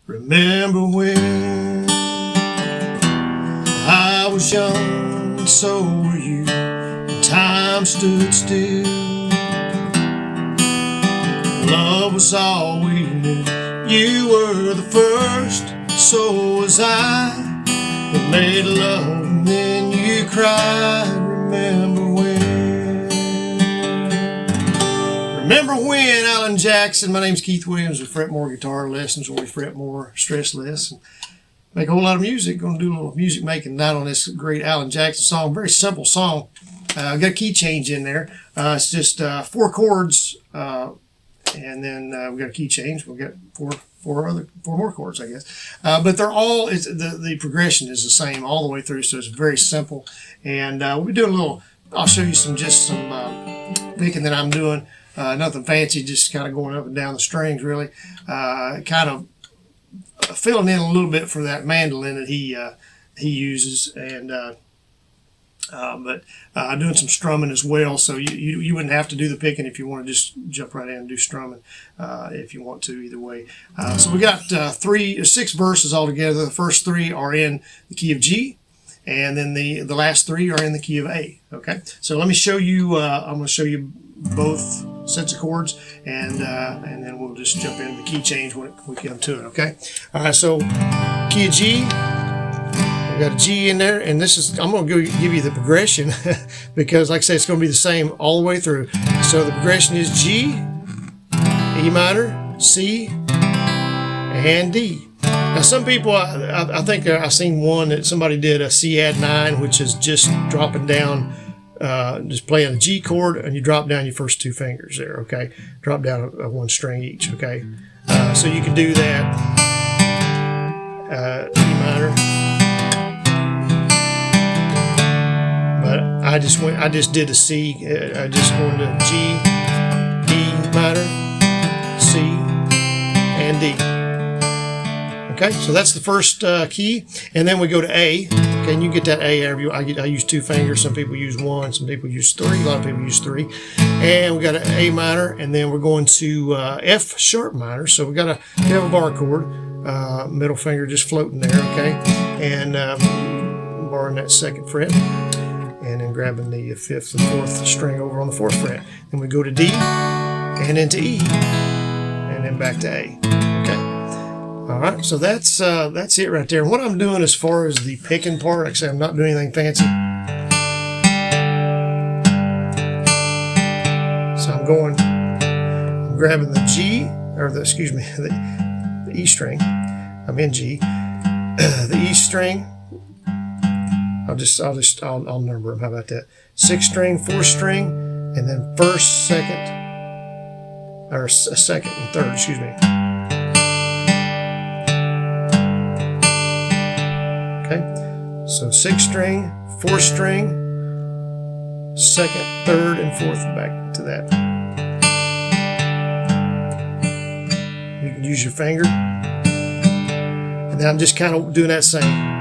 Remember when I was young, and so were you, and time stood still. Love was all we knew. You were the first, so was I. We made love and then you cried. Remember when? Remember when, Alan Jackson. My name's Keith Williams with Fret More Guitar Lessons, where we fret more, stress less, and make a whole lot of music. Going to do a little music making tonight on this great Alan Jackson song. Very simple song. I've got a key change in there. It's just 4 chords, and then we've got a key change. We've got four more chords, I guess. But they're all, the progression is the same all the way through, so it's very simple. And we'll be doing a little, I'll show you some picking that I'm doing. Nothing fancy, just kind of going up and down the strings, really. Kind of filling in a little bit for that mandolin that he uses, and but doing some strumming as well, so you wouldn't have to do the picking if you want to just jump right in and do strumming if you want to, either way. So we got 6 verses altogether. The first 3 are in the key of G, and then the last 3 are in the key of A. Okay, so let me show you. I'm going to show you both sets of chords, and then we'll just jump into the key change when we come to it. Okay, so key of G. Got a G in there, and I'm going to give you the progression because, like I say, it's going to be the same all the way through. So the progression is G, E minor, C, and D. Now, some people, I think I've seen one that somebody did a C add 9, which is just dropping down, just playing a G chord, and you drop down your first 2 fingers there. Okay, drop down a 1 string each. Okay, so you can do that. E minor. I just did a C. I just went to G, E minor, C, and D. Okay, so that's the first key, and then we go to A. Okay, and you get that A. I use 2 fingers. Some people use 1. Some people use 3. A lot of people use 3. And we got an A minor, and then we're going to F sharp minor. So we have a bar chord, middle finger just floating there. Okay, and barring that 2nd fret. And then grabbing the 5th and 4th string over on the 4th fret. Then we go to D, and then to E, and then back to A. Okay. All right. So that's it right there. And what I'm doing as far as the picking part, like I say, I'm not doing anything fancy. So I'm grabbing the G, or the E string. I'm in G. The E string. I'll number them. How about that? 6th string, 4th string, and then 1st, 2nd, or 2nd and 3rd, excuse me. Okay, so 6th string, 4th string, 2nd, 3rd, and 4th, back to that. You can use your finger, and then I'm just kind of doing that same.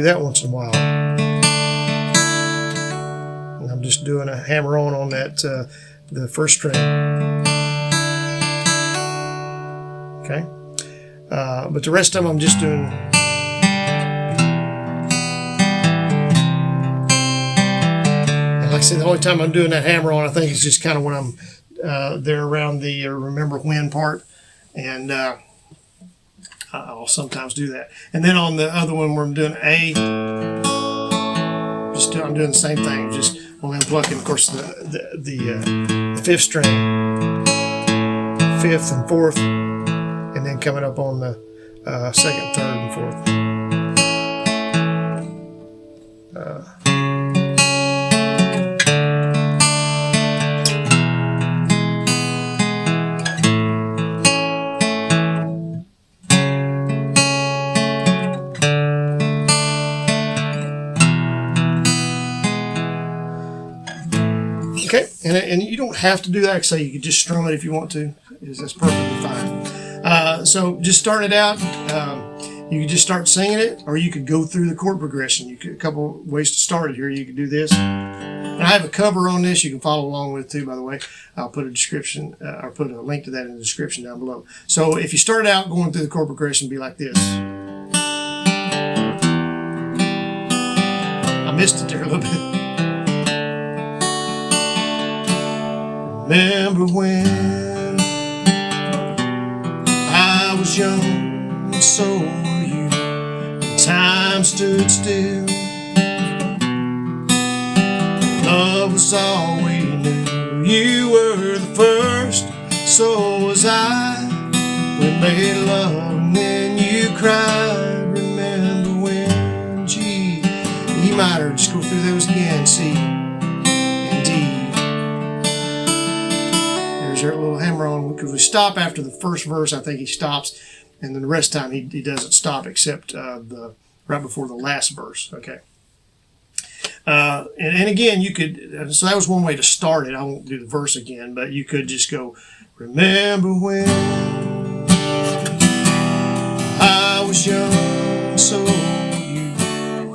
That once in a while, and I'm just doing a hammer on that the 1st string. Okay, but the rest of them I'm just doing. And like I said, the only time I'm doing that hammer on, I think, is just kind of when I'm there around the remember when part, and I'll sometimes do that. And then on the other one where I'm doing A, I'm doing the same thing. Just only I'm plucking, of course, the 5th string, 5th and 4th, and then coming up on the 2nd, 3rd, and 4th. Okay, and you don't have to do that. Like I say, you can just strum it if you want to. That's perfectly fine. So just starting it out, You could just start singing it, or you could go through the chord progression. You could, a couple ways to start it here. You could do this. And I have a cover on this you can follow along with too, by the way. I'll put a description, or put a link to that in the description down below. So if you start out going through the chord progression, be like this. I missed it there a little bit. Remember when I was young and so were you, and time stood still. Love was all we knew. You were the first, so was I. We made love and then you cried. Remember when G, E minor, just go through those again. C and D. There's our little hammer on, because we stop after the first verse. I think he stops, and then the rest of the time he doesn't stop except the right before the last verse. Okay. And again, you could, so that was one way to start it. I won't do the verse again, but you could just go, remember when I was young, so were you.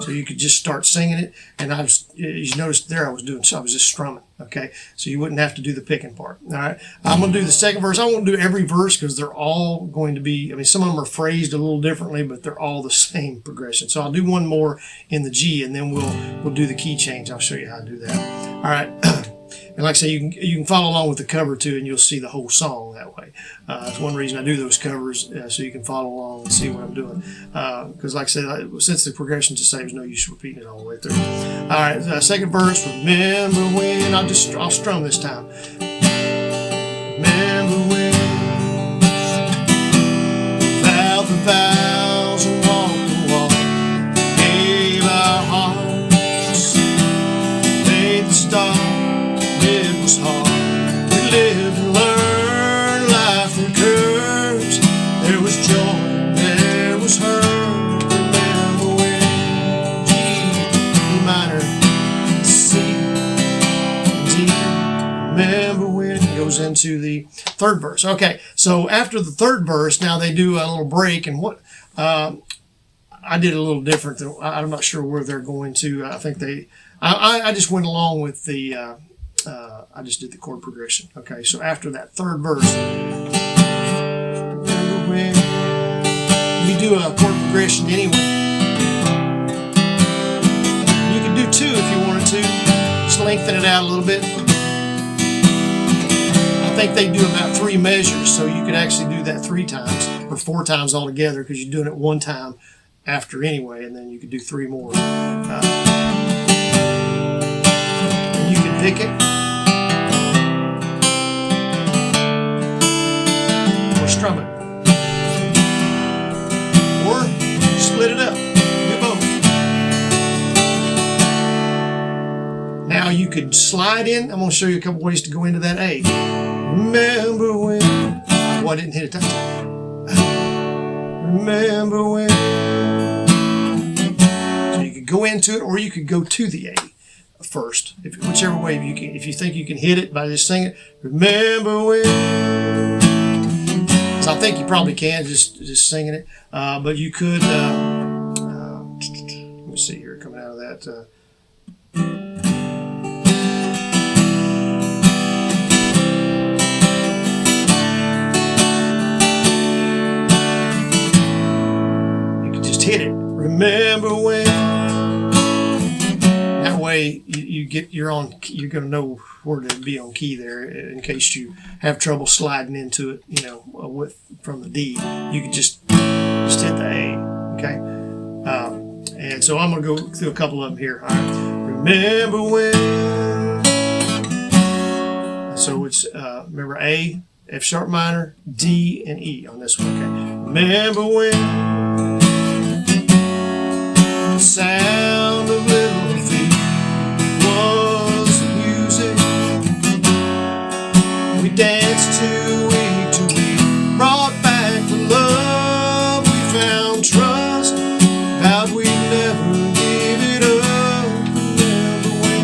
So you could just start singing it. And I was, you noticed there I was just strumming. Okay. So you wouldn't have to do the picking part. All right. I'm going to do the second verse. I won't do every verse because they're all going to be, I mean, some of them are phrased a little differently, but they're all the same progression. So I'll do one more in the G, and then we'll do the key change. I'll show you how to do that. All right. And like I say, you can follow along with the cover too, and you'll see the whole song that way. That's one reason I do those covers, so you can follow along and see what I'm doing. Because like I said, since the progression's the same, there's no use repeating it all the way through. All right, second verse. Remember when, I'll strum this time. Remember when, vowed the vows and walked the walk, gave our hearts, made the start. It was hard. We lived and learned life through curves. There was joy, there was hurt. Remember when G, E minor, C, D. Remember when it goes into the third verse. Okay, so after the third verse, now they do a little break, and what I did a little different. I'm not sure where they're going to. I think I just went along with the. I just did the chord progression. Okay, so after that third verse, remember when you do a chord progression anyway. You can do two if you wanted to. Just lengthen it out a little bit. I think they do about 3 measures, so you could actually do that 3 times or 4 times altogether, because you're doing it 1 time after anyway, and then you could do 3 more. And you can pick it. Strum it, or split it up, do both. Now you could slide in. I'm going to show you a couple ways to go into that A. Remember when, oh, I didn't hit it that time. Remember when. So you could go into it, or you could go to the A first, whichever way you can. If you think you can hit it by just singing, remember when. I think you probably can just singing it, but you could. Let me see here, coming out of that. You could just hit it. Remember when. That way, you're going to know where to be on key there in case you have trouble sliding into it, from the D. You could just hit the A, okay? And so I'm going to go through a couple of them here. All right. Remember when. So it's, remember A, F sharp minor, D, and E on this one, okay? Remember when. The sound of little feet was the music. We danced to week to week, brought back the love. We found trust, vowed we'd never give it up. Remember when.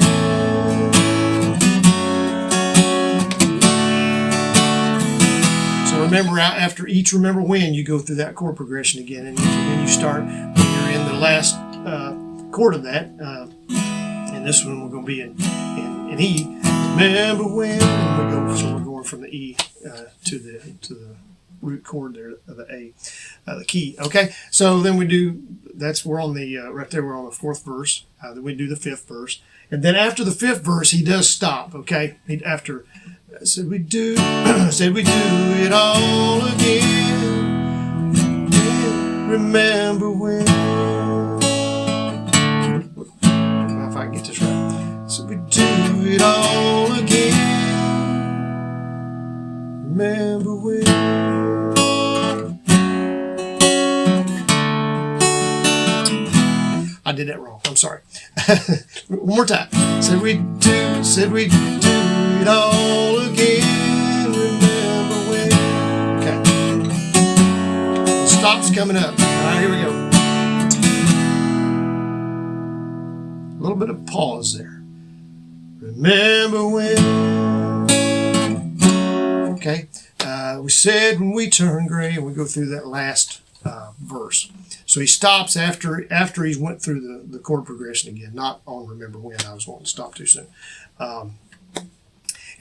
So remember after each Remember When, you go through that chord progression again, and then you start when you're in the last chord of that. And this one we're going to be in E. Remember when, and we go. So we're going from the E to the root chord there of the A, the key. Okay, so then we do. We're on the right there. We're on the fourth verse. Then we do the fifth verse, and then after the fifth verse, he does stop. Okay, after said we do it all again. Remember when? I don't know if I can get this right. So we do it all again. Remember when? I did that wrong. I'm sorry. One more time. Said we do it all again. Remember when? Okay. The stop's coming up. All right, here we go. A little bit of pause there. Remember when? Okay. We said when we turn gray, and we go through that last verse. So he stops after he's went through the chord progression again, not on Remember When. I was wanting to stop too soon.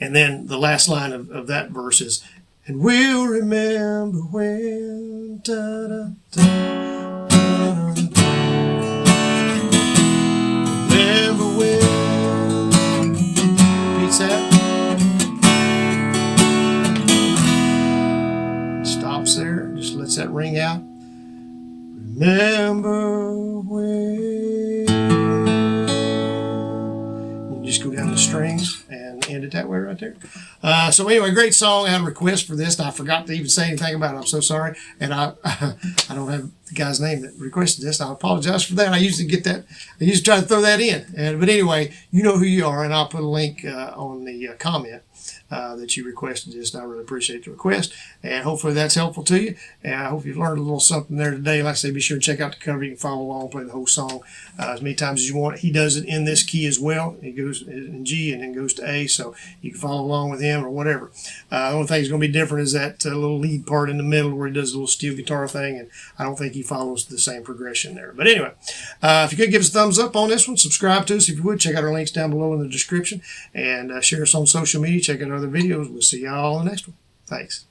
And then the last line of that verse is, and we'll remember when. Da, da, da, da, da. Remember when. Repeats that. Stops there, just lets that ring out. Remember when. You just go down the strings and end it that way right there. So anyway, great song. I had a request for this, and I forgot to even say anything about it. I'm so sorry. And I don't have the guy's name that requested this. I apologize for that. I usually get that. I usually try to throw that in. But anyway, you know who you are, and I'll put a link on the comment that you requested this, and I really appreciate the request, and hopefully that's helpful to you, and I hope you've learned a little something there today. Like I say, be sure to check out the cover. You can follow along, play the whole song as many times as you want. He does it in this key as well. He goes in G and then goes to A, so you can follow along with him or whatever. The only thing that's going to be different is that little lead part in the middle where he does a little steel guitar thing, and I don't think he follows the same progression there. But anyway, if you could give us a thumbs up on this one, subscribe to us if you would, check out our links down below in the description, and share us on social media, check out other videos. We'll see y'all in the next one. Thanks.